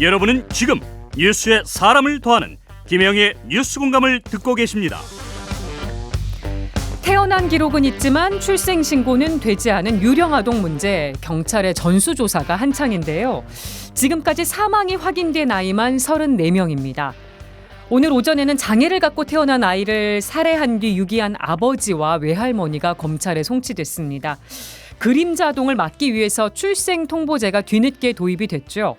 여러분은 지금 뉴스에 사람을 더하는 김영희의 뉴스 공감을 듣고 계십니다. 태어난 기록은 있지만 출생 신고는 되지 않은 유령 아동 문제, 경찰의 전수조사가 한창인데요. 지금까지 사망이 확인된 아이만 34명입니다. 오늘 오전에는 장애를 갖고 태어난 아이를 살해한 뒤 유기한 아버지와 외할머니가 검찰에 송치됐습니다. 그림자 아동을 막기 위해서 출생 통보제가 뒤늦게 도입이 됐죠.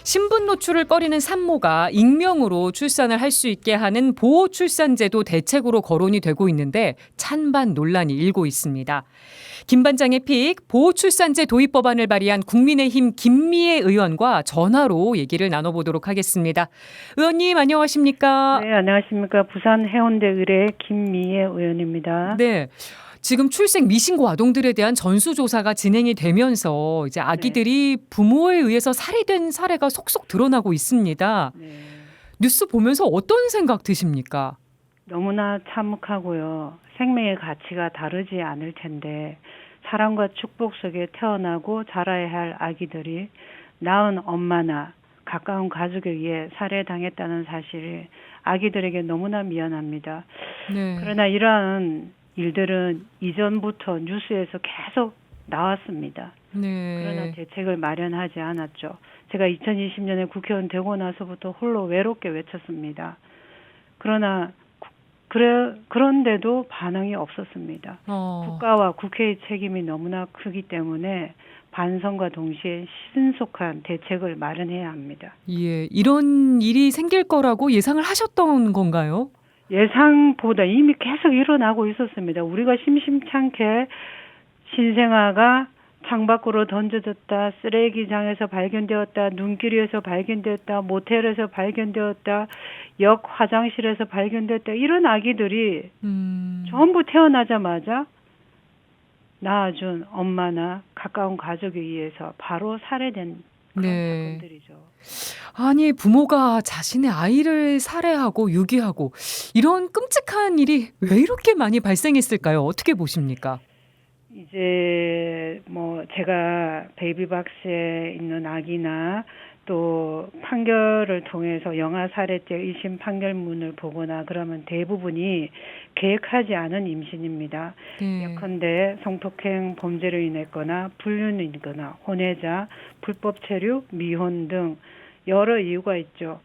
신분 노출을 꺼리는 산모가 익명으로 출산을 할 수 있게 하는 보호출산제도 대책으로 거론이 되고 있는데 찬반 논란이 일고 있습니다. 김 반장의 픽, 보호출산제 도입 법안을 발의한 국민의힘 김미애 의원과 전화로 얘기를 나눠보도록 하겠습니다. 의원님 안녕하십니까? 네, 안녕하십니까. 부산 해운대 의뢰 김미애 의원입니다. 네. 지금 출생 미신고 아동들에 대한 전수조사가 진행이 되면서 이제 아기들이 부모에 의해서 살해된 사례가 속속 드러나고 있습니다. 네. 뉴스 보면서 어떤 생각 드십니까? 너무나 참혹하고요. 생명의 가치가 다르지 않을 텐데 사랑과 축복 속에 태어나고 자라야 할 아기들이 낳은 엄마나 가까운 가족에 의해 살해당했다는 사실이 아기들에게 너무나 미안합니다. 네. 그러나 이러한 일들은 이전부터 뉴스에서 계속 나왔습니다. 네. 그러나 대책을 마련하지 않았죠. 제가 2020년에 국회의원 되고 나서부터 홀로 외롭게 외쳤습니다. 그런데도 반응이 없었습니다. 국가와 국회의 책임이 너무나 크기 때문에 반성과 동시에 신속한 대책을 마련해야 합니다. 예, 이런 일이 생길 거라고 예상을 하셨던 건가요? 예상보다 이미 계속 일어나고 있었습니다. 우리가 심심찮게 신생아가 창밖으로 던져졌다, 쓰레기장에서 발견되었다, 눈길에서 발견되었다, 모텔에서 발견되었다, 역 화장실에서 발견되었다. 이런 아기들이 전부 태어나자마자 낳아준 엄마나 가까운 가족에 의해서 바로 살해된 그런 사건들이죠. 아니, 부모가 자신의 아이를 살해하고 유기하고 이런 끔찍한 일이 왜 이렇게 많이 발생했을까요? 어떻게 보십니까? 이제 제가 베이비박스에 있는 아기나 또 판결을 통해서 영아 살해죄 1심 판결문을 보거나 그러면 대부분이 계획하지 않은 임신입니다. 예컨대 성폭행 범죄로 인했거나 불륜이거나 혼외자, 불법 체류, 미혼 등 여러 이유가 있죠.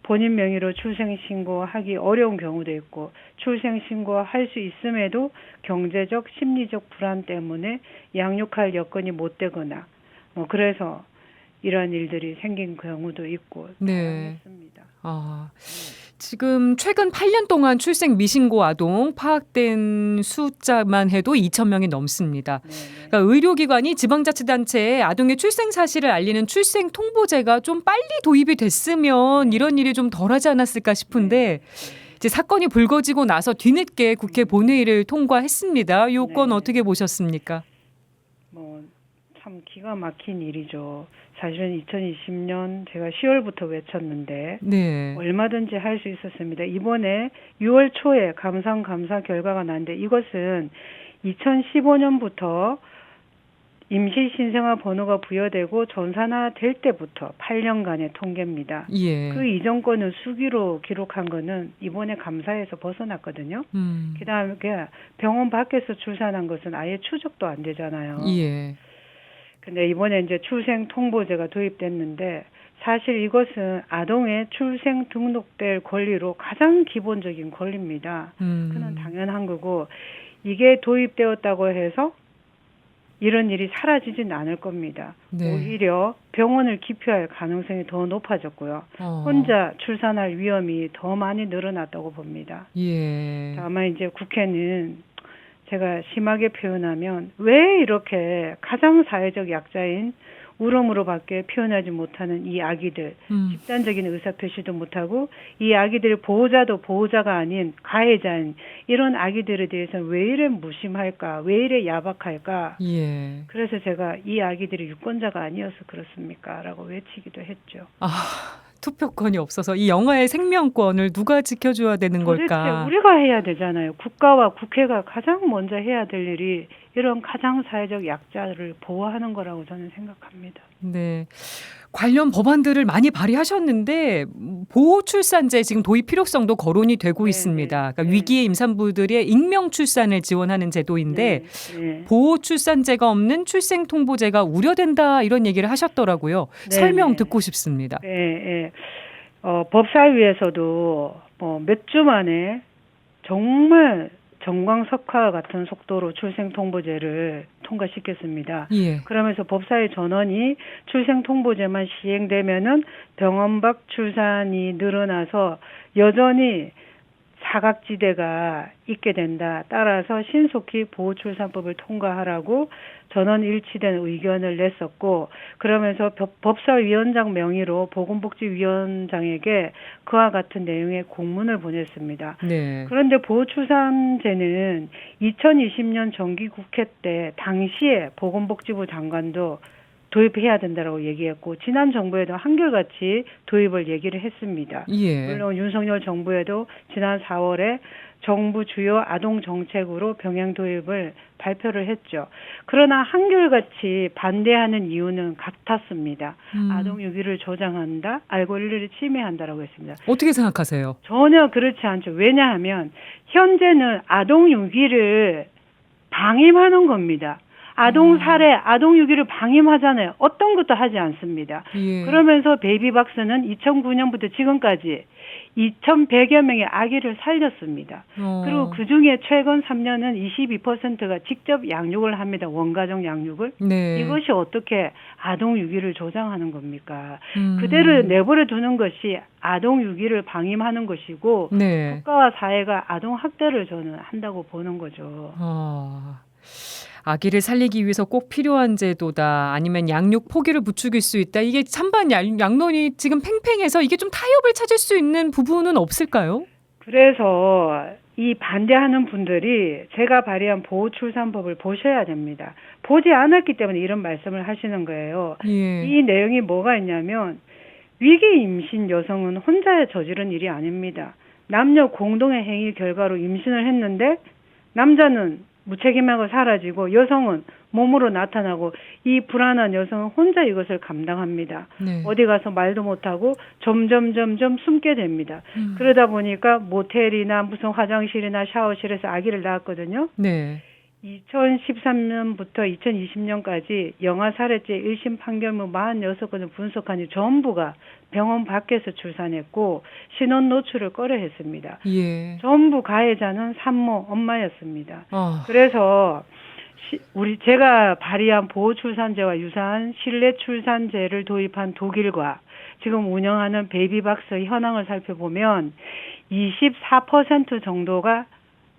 본인 명의로 출생신고하기 어려운 경우도 있고 출생신고할 수 있음에도 경제적, 심리적 불안 때문에 양육할 여건이 못 되거나 그래서 이러한 일들이 생긴 경우도 있고 다양했습니다. 지금 최근 8년 동안 출생 미신고 아동 파악된 숫자만 해도 2,000명이 넘습니다. 그러니까 의료기관이 지방자치단체에 아동의 출생 사실을 알리는 출생 통보제가 좀 빨리 도입이 됐으면 이런 일이 좀 덜하지 않았을까 싶은데 이제 사건이 불거지고 나서 뒤늦게 국회 본회의를 통과했습니다. 이 건 어떻게 보셨습니까? 참 기가 막힌 일이죠. 사실은 2020년 제가 10월부터 외쳤는데 얼마든지 할 수 있었습니다. 이번에 6월 초에 감사 결과가 났는데 이것은 2015년부터 임시 신생아 번호가 부여되고 전산화될 때부터 8년간의 통계입니다. 그 이전 거는 수기로 기록한 거는 이번에 감사에서 벗어났거든요. 그다음에 병원 밖에서 출산한 것은 아예 추적도 안 되잖아요. 근데 이번에 이제 출생 통보제가 도입됐는데 사실 이것은 아동의 출생 등록될 권리로 가장 기본적인 권리입니다. 그건 당연한 거고 이게 도입되었다고 해서 이런 일이 사라지진 않을 겁니다. 오히려 병원을 기피할 가능성이 더 높아졌고요. 혼자 출산할 위험이 더 많이 늘어났다고 봅니다. 다만 이제 국회는 제가 심하게 표현하면 왜 이렇게 가장 사회적 약자인 울음으로밖에 표현하지 못하는 이 아기들, 집단적인 의사표시도 못하고 이 아기들의 보호자도 보호자가 아닌 가해자인 이런 아기들에 대해서는 왜 이래 무심할까, 왜 이래 야박할까. 그래서 제가 이 아기들이 유권자가 아니어서 그렇습니까? 라고 외치기도 했죠. 투표권이 없어서 이 영아의 생명권을 누가 지켜줘야 되는 걸까? 도대체 우리가 해야 되잖아요. 국가와 국회가 가장 먼저 해야 될 일이 이런 가장 사회적 약자를 보호하는 거라고 저는 생각합니다. 네. 관련 법안들을 많이 발의하셨는데 보호 출산제 지금 도입 필요성도 거론이 되고 네, 있습니다. 네, 그러니까 네. 위기의 임산부들의 익명 출산을 지원하는 제도인데 네, 네. 보호 출산제가 없는 출생 통보제가 우려된다 이런 얘기를 하셨더라고요. 네, 설명 네. 듣고 싶습니다. 네, 네. 법사위에서도 몇 주 만에 정말 정광석화 같은 속도로 출생통보제를 통과시켰습니다. 예. 그러면서 법사위 전원이 출생통보제만 시행되면은 병원 밖 출산이 늘어나서 여전히 사각지대가 있게 된다. 따라서 신속히 보호출산법을 통과하라고 전원 일치된 의견을 냈었고, 그러면서 법사위원장 명의로 보건복지위원장에게 그와 같은 내용의 공문을 보냈습니다. 네. 그런데 보호출산제는 2020년 정기국회 때 당시에 보건복지부 장관도 도입해야 된다라고 얘기했고, 지난 정부에도 한결같이 도입을 얘기를 했습니다. 예. 물론 윤석열 정부에도 지난 4월에 정부 주요 아동 정책으로 병행 도입을 발표를 했죠. 그러나 한결같이 반대하는 이유는 같았습니다. 아동 유기를 조장한다, 알고 권리를 침해한다라고 했습니다. 어떻게 생각하세요? 전혀 그렇지 않죠. 왜냐하면 현재는 아동 유기를 방임하는 겁니다. 아동 살해, 아동 유기를 방임하잖아요. 어떤 것도 하지 않습니다. 예. 그러면서 베이비박스는 2009년부터 지금까지 2,100여 명의 아기를 살렸습니다. 그리고 그중에 최근 3년은 22%가 직접 양육을 합니다. 원가정 양육을. 네. 이것이 어떻게 아동 유기를 조장하는 겁니까? 그대로 내버려 두는 것이 아동 유기를 방임하는 것이고, 네. 국가와 사회가 아동 학대를 저는 한다고 보는 거죠. 아기를 살리기 위해서 꼭 필요한 제도다. 아니면 양육 포기를 부추길 수 있다. 이게 찬반 양론이 지금 팽팽해서 이게 좀 타협을 찾을 수 있는 부분은 없을까요? 그래서 이 반대하는 분들이 제가 발의한 보호출산법을 보셔야 됩니다. 보지 않았기 때문에 이런 말씀을 하시는 거예요. 예. 이 내용이 뭐가 있냐면, 위기 임신 여성은 혼자 저지른 일이 아닙니다. 남녀 공동의 행위 결과로 임신을 했는데 남자는 무책임하고 사라지고 여성은 몸으로 나타나고, 이 불안한 여성은 혼자 이것을 감당합니다. 네. 어디 가서 말도 못하고 점점 숨게 됩니다. 그러다 보니까 모텔이나 무슨 화장실이나 샤워실에서 아기를 낳았거든요. 네. 2013년부터 2020년까지 영아 살해죄 1심 판결문 46건을 분석하니 전부가 병원 밖에서 출산했고 신원 노출을 꺼려했습니다. 예. 전부 가해자는 산모, 엄마였습니다. 아. 그래서 제가 발의한 보호출산제와 유사한 실내출산제를 도입한 독일과 지금 운영하는 베이비박스 현황을 살펴보면 24% 정도가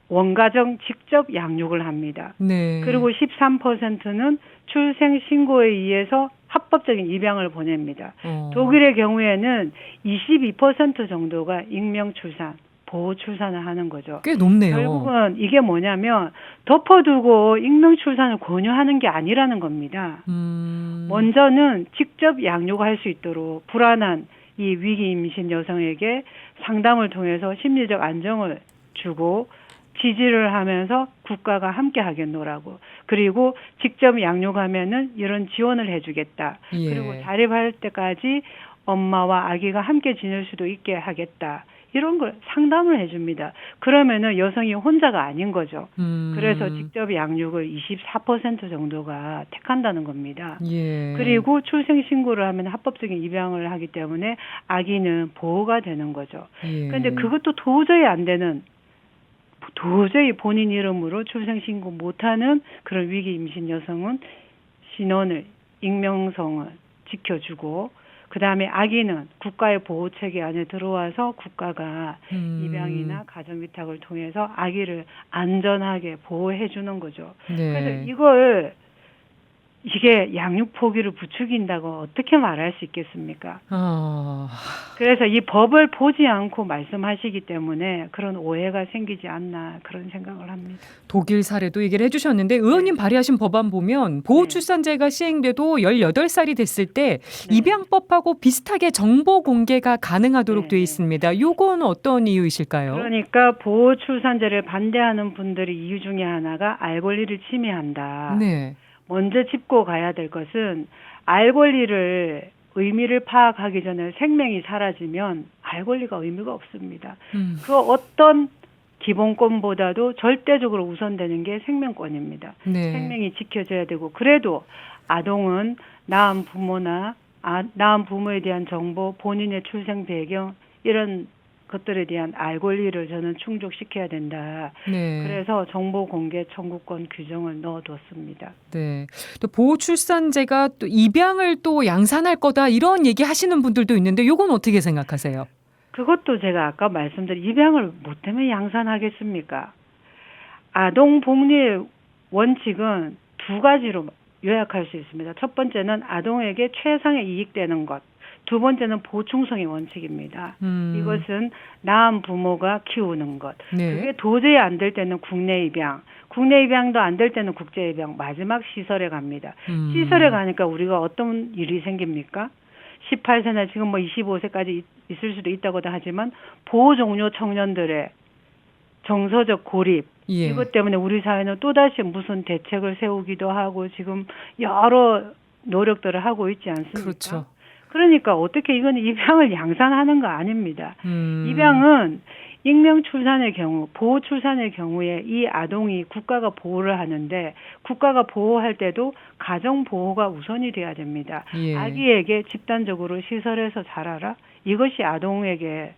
원가정 직접 양육을 합니다. 네. 그리고 13%는 출생 신고에 의해서 합법적인 입양을 보냅니다. 독일의 경우에는 22% 정도가 익명 출산, 보호 출산을 하는 거죠. 꽤 높네요. 결국은 이게 뭐냐면 덮어두고 익명 출산을 권유하는 게 아니라는 겁니다. 먼저는 직접 양육할 수 있도록 불안한 이 위기 임신 여성에게 상담을 통해서 심리적 안정을 주고 지지를 하면서 국가가 함께 하겠노라고. 그리고 직접 양육하면은 이런 지원을 해주겠다. 예. 그리고 자립할 때까지 엄마와 아기가 함께 지낼 수도 있게 하겠다. 이런 걸 상담을 해줍니다. 그러면은 여성이 혼자가 아닌 거죠. 그래서 직접 양육을 24% 정도가 택한다는 겁니다. 예. 그리고 출생 신고를 하면 합법적인 입양을 하기 때문에 아기는 보호가 되는 거죠. 그런데 그것도 도저히 안 되는, 도저히 본인 이름으로 출생 신고 못하는 그런 위기 임신 여성은 신원을, 익명성을 지켜주고, 그 다음에 아기는 국가의 보호 체계 안에 들어와서 국가가 입양이나 가정 위탁을 통해서 아기를 안전하게 보호해 주는 거죠. 네. 그래서 이걸 이게 양육 포기를 부추긴다고 어떻게 말할 수 있겠습니까? 그래서 이 법을 보지 않고 말씀하시기 때문에 그런 오해가 생기지 않나 그런 생각을 합니다. 독일 사례도 얘기를 해주셨는데 의원님 발의하신 법안 보면 보호출산제가 시행돼도 18살이 됐을 때 입양법하고 비슷하게 정보 공개가 가능하도록 되어 있습니다. 요건 어떤 이유이실까요? 그러니까 보호출산제를 반대하는 분들의 이유 중에 하나가 알 권리를 침해한다. 네. 먼저 짚고 가야 될 것은 알 권리를 의미를 파악하기 전에 생명이 사라지면 알 권리가 의미가 없습니다. 그 어떤 기본권보다도 절대적으로 우선되는 게 생명권입니다. 네. 생명이 지켜져야 되고 그래도 아동은 낳은 부모나 낳은 부모에 대한 정보, 본인의 출생 배경 이런 것들에 대한 알 권리를 저는 충족시켜야 된다. 네. 그래서 정보 공개 청구권 규정을 넣어뒀습니다. 네. 또 보호출산제가 또 입양을 또 양산할 거다 이런 얘기 하시는 분들도 있는데 요건 어떻게 생각하세요? 그것도 제가 아까 말씀드린 입양을 뭐 때문에 양산하겠습니까? 아동 복리의 원칙은 두 가지로 요약할 수 있습니다. 첫 번째는 아동에게 최상의 이익되는 것. 두 번째는 보충성의 원칙입니다. 이것은 낳은 부모가 키우는 것. 네. 그게 도저히 안 될 때는 국내 입양. 국내 입양도 안 될 때는 국제 입양. 마지막 시설에 갑니다. 시설에 가니까 우리가 어떤 일이 생깁니까? 18세나 지금 뭐 25세까지 있을 수도 있다고도 하지만 보호 종료 청년들의 정서적 고립. 이것 때문에 우리 사회는 또다시 무슨 대책을 세우기도 하고 지금 여러 노력들을 하고 있지 않습니까? 그렇죠. 그러니까 어떻게 이건 입양을 양산하는 거 아닙니다. 입양은 익명 출산의 경우, 보호 출산의 경우에 이 아동이 국가가 보호를 하는데 국가가 보호할 때도 가정 보호가 우선이 돼야 됩니다. 아기에게 집단적으로 시설에서 자라라. 이것이 아동에게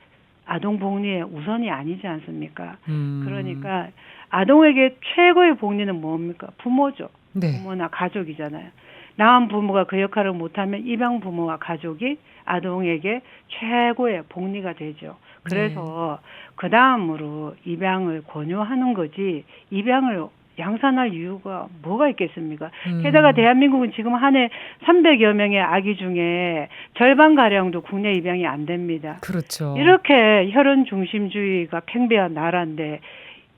아동 복리의 우선이 아니지 않습니까? 그러니까 아동에게 최고의 복리는 뭡니까? 부모죠. 네. 부모나 가족이잖아요. 낳은 부모가 그 역할을 못하면 입양 부모와 가족이 아동에게 최고의 복리가 되죠. 그래서 그 다음으로 입양을 권유하는 거지 입양을 양산할 이유가 뭐가 있겠습니까? 게다가 대한민국은 지금 한 해 300여 명의 아기 중에 절반가량도 국내 입양이 안 됩니다. 그렇죠. 이렇게 혈연 중심주의가 팽배한 나라인데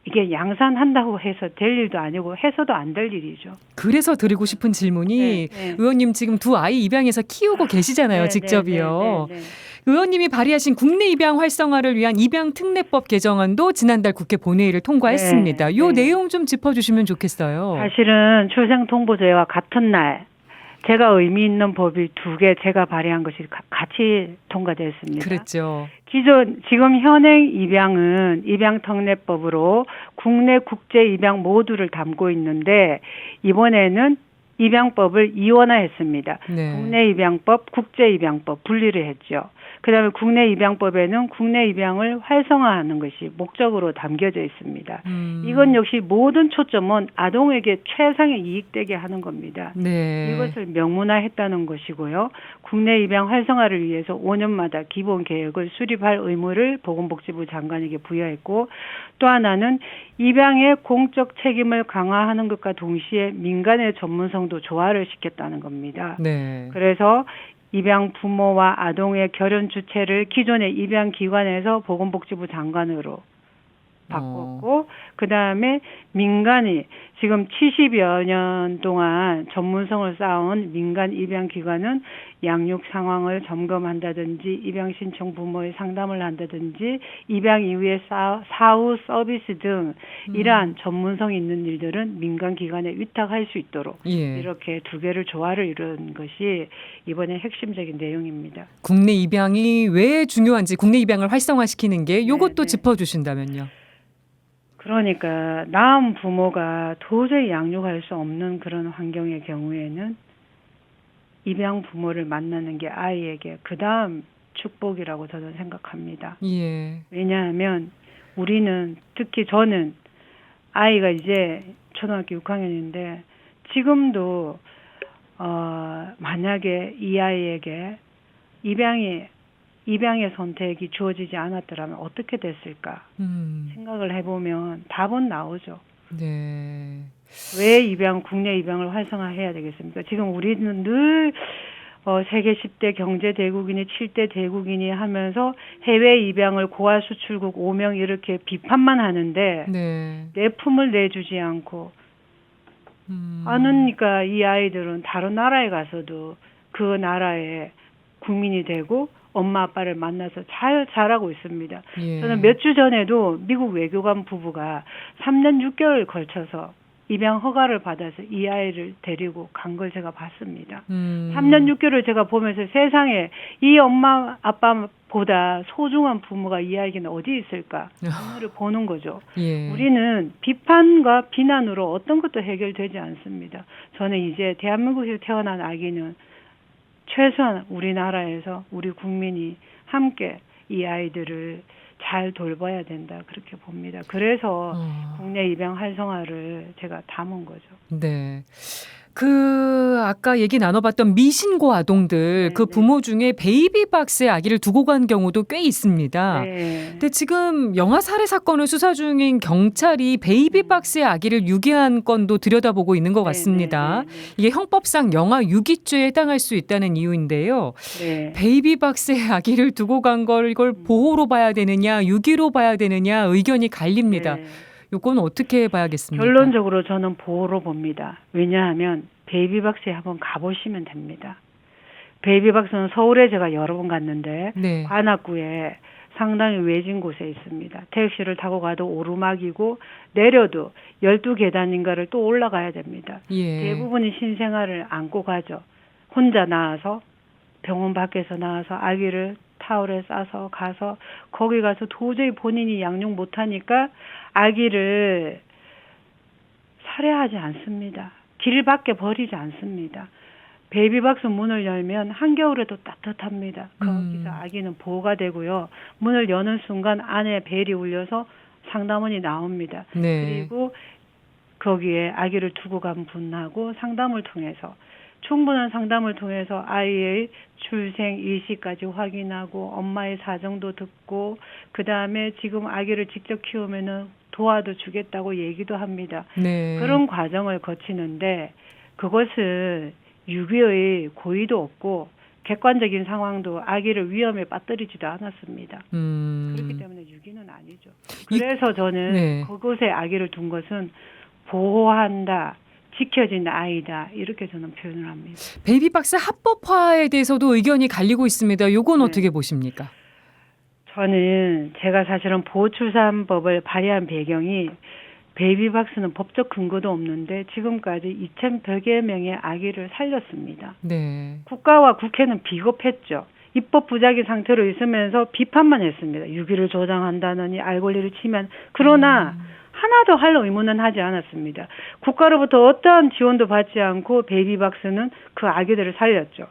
이게 양산한다고 해서 될 일도 아니고 해서도 안 될 일이죠. 그래서 드리고 싶은 질문이 의원님 지금 두 아이 입양해서 키우고 계시잖아요. 직접이요. 의원님이 발의하신 국내 입양 활성화를 위한 입양 특례법 개정안도 지난달 국회 본회의를 통과했습니다. 요 내용 좀 짚어주시면 좋겠어요. 사실은 출생통보제와 같은 날 제가 의미 있는 법이 두 개 제가 발의한 것이 같이 통과됐습니다. 그랬죠. 지금 현행 입양은 입양특례법으로 국내 국제 입양 모두를 담고 있는데 이번에는 입양법을 이원화했습니다. 국내 입양법, 국제 입양법 분리를 했죠. 그다음에 국내 입양법에는 국내 입양을 활성화하는 것이 목적으로 담겨져 있습니다. 이건 역시 모든 초점은 아동에게 최상의 이익되게 하는 겁니다. 이것을 명문화했다는 것이고요. 국내 입양 활성화를 위해서 5년마다 기본 계획을 수립할 의무를 보건복지부 장관에게 부여했고 또 하나는 입양의 공적 책임을 강화하는 것과 동시에 민간의 전문성도 조화를 시켰다는 겁니다. 그래서 입양 부모와 아동의 결연 주체를 기존의 입양 기관에서 보건복지부 장관으로 바꿨고 그다음에 민간이 지금 70여 년 동안 전문성을 쌓아온 민간 입양 기관은 양육 상황을 점검한다든지 입양 신청 부모의 상담을 한다든지 입양 이후의 사후 서비스 등 이러한 전문성 있는 일들은 민간 기관에 위탁할 수 있도록 이렇게 두 개를 조화를 이룬 것이 이번에 핵심적인 내용입니다. 국내 입양이 왜 중요한지 국내 입양을 활성화시키는 게 이것도 짚어주신다면요. 그러니까 낳은 부모가 도저히 양육할 수 없는 그런 환경의 경우에는 입양 부모를 만나는 게 아이에게 그다음 축복이라고 저는 생각합니다. 왜냐하면 우리는 특히 저는 아이가 이제 초등학교 6학년인데 지금도 만약에 이 아이에게 입양의 선택이 주어지지 않았더라면 어떻게 됐을까 생각을 해보면 답은 나오죠. 왜 국내 입양을 활성화해야 되겠습니까? 지금 우리는 늘 세계 10대 경제 대국이니 7대 대국이니 하면서 해외 입양을 고아 수출국 5명 이렇게 비판만 하는데 네. 내 품을 내주지 않고 안 오니까 이 아이들은 다른 나라에 가서도 그 나라의 국민이 되고 엄마 아빠를 만나서 잘 자라고 있습니다. 예. 저는 몇 주 전에도 미국 외교관 부부가 3년 6개월 걸쳐서 입양 허가를 받아서 이 아이를 데리고 간 걸 제가 봤습니다. 3년 6개월을 제가 보면서 세상에 이 엄마 아빠보다 소중한 부모가 이 아이에게는 어디 있을까 하늘을 보는 거죠. 예. 우리는 비판과 비난으로 어떤 것도 해결되지 않습니다. 저는 이제 대한민국에서 태어난 아기는 최소한 우리나라에서 우리 국민이 함께 이 아이들을 잘 돌봐야 된다 그렇게 봅니다. 그래서 국내 입양 활성화를 제가 담은 거죠. 네. 아까 얘기 나눠봤던 미신고 아동들, 그 부모 중에 베이비박스에 아기를 두고 간 경우도 꽤 있습니다. 네. 근데 지금 영아 살해 사건을 수사 중인 경찰이 베이비박스에 아기를 유기한 건도 들여다보고 있는 것 같습니다. 이게 형법상 영아 유기죄에 해당할 수 있다는 이유인데요. 네. 베이비박스에 아기를 두고 간 걸 이걸 보호로 봐야 되느냐, 유기로 봐야 되느냐 의견이 갈립니다. 네. 이건 어떻게 봐야겠습니까? 결론적으로 저는 보호로 봅니다. 왜냐하면 베이비박스에 한번 가보시면 됩니다. 베이비박스는 서울에 제가 여러 번 갔는데 네. 관악구에 상당히 외진 곳에 있습니다. 택시를 타고 가도 오르막이고 내려도 12계단인가를 또 올라가야 됩니다. 예. 대부분이 신생아를 안고 가죠. 혼자 나와서 병원 밖에서 나와서 아기를 타올에 싸서 가서 거기 가서 도저히 본인이 양육 못하니까 아기를 살해하지 않습니다. 길 밖에 버리지 않습니다. 베이비박스 문을 열면 한겨울에도 따뜻합니다. 거기서 아기는 보호가 되고요. 문을 여는 순간 안에 벨이 울려서 상담원이 나옵니다. 네. 그리고 거기에 아기를 두고 간 분하고 상담을 통해서 충분한 상담을 통해서 아이의 출생 일시까지 확인하고 엄마의 사정도 듣고 그다음에 지금 아기를 직접 키우면은 도와도 주겠다고 얘기도 합니다. 네. 그런 과정을 거치는데 그것은 유기의 고의도 없고 객관적인 상황도 아기를 위험에 빠뜨리지도 않았습니다. 그렇기 때문에 유기는 아니죠. 그래서 저는 그곳에 아기를 둔 것은 보호한다. 지켜진 아이다 이렇게 저는 표현을 합니다. 베이비박스 합법화에 대해서도 의견이 갈리고 있습니다. 이건 어떻게 보십니까? 저는 제가 사실은 보호출산법을 발의한 배경이 베이비박스는 법적 근거도 없는데 지금까지 2,100여 명의 아기를 살렸습니다. 네. 국가와 국회는 비겁했죠. 입법 부작위 상태로 있으면서 비판만 했습니다. 유기를 조장한다느니 알 권리를 치면 그러나 하나도 할 의무는 하지 않았습니다. 국가로부터 어떠한 지원도 받지 않고 베이비박스는 그 아기들을 살렸죠.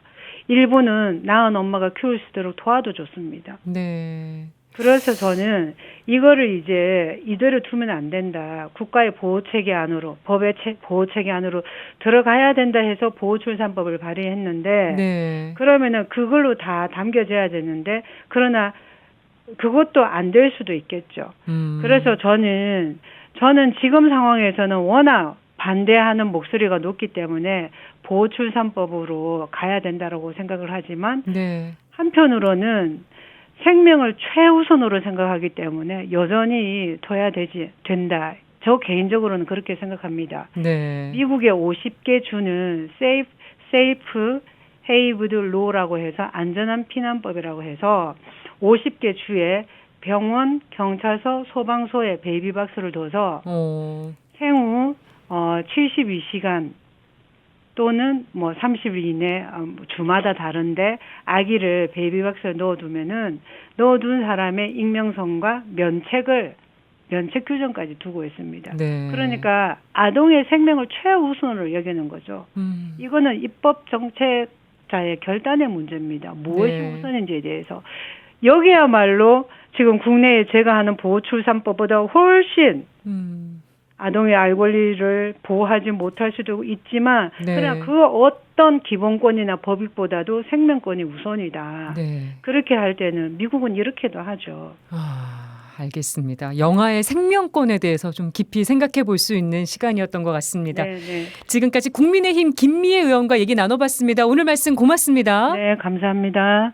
일부는 낳은 엄마가 키울 수 있도록 도와도 줬습니다. 네. 그래서 저는 이거를 이제 이대로 두면 안 된다. 국가의 보호체계 안으로, 법의 보호체계 안으로 들어가야 된다 해서 보호출산법을 발의했는데 네. 그러면은 그걸로 다 담겨져야 되는데 그러나 그것도 안 될 수도 있겠죠. 그래서 저는 지금 상황에서는 워낙 반대하는 목소리가 높기 때문에 보호출산법으로 가야 된다라고 생각을 하지만 한편으로는 생명을 최우선으로 생각하기 때문에 여전히 둬야 된다. 저 개인적으로는 그렇게 생각합니다. 네. 미국의 50개 주는 Safe Haven Law라고 해서 안전한 피난법이라고 해서 50개 주에 병원, 경찰서, 소방서에 베이비박스를 둬서 생후 72시간 또는 뭐 30일 이내 주마다 다른데 아기를 베이비박스에 넣어둔 사람의 익명성과 면책 규정까지 두고 있습니다. 네. 그러니까 아동의 생명을 최우선으로 여기는 거죠. 이거는 입법 정책자의 결단의 문제입니다. 무엇이 우선인지에 대해서. 여기야말로 지금 국내에 제가 하는 보호출산법보다 훨씬 아동의 알 권리를 보호하지 못할 수도 있지만 그러나 그 어떤 기본권이나 법익보다도 생명권이 우선이다. 그렇게 할 때는 미국은 이렇게도 하죠. 알겠습니다. 영아의 생명권에 대해서 좀 깊이 생각해 볼 수 있는 시간이었던 것 같습니다. 네. 지금까지 국민의힘 김미애 의원과 얘기 나눠봤습니다. 오늘 말씀 고맙습니다. 네, 감사합니다.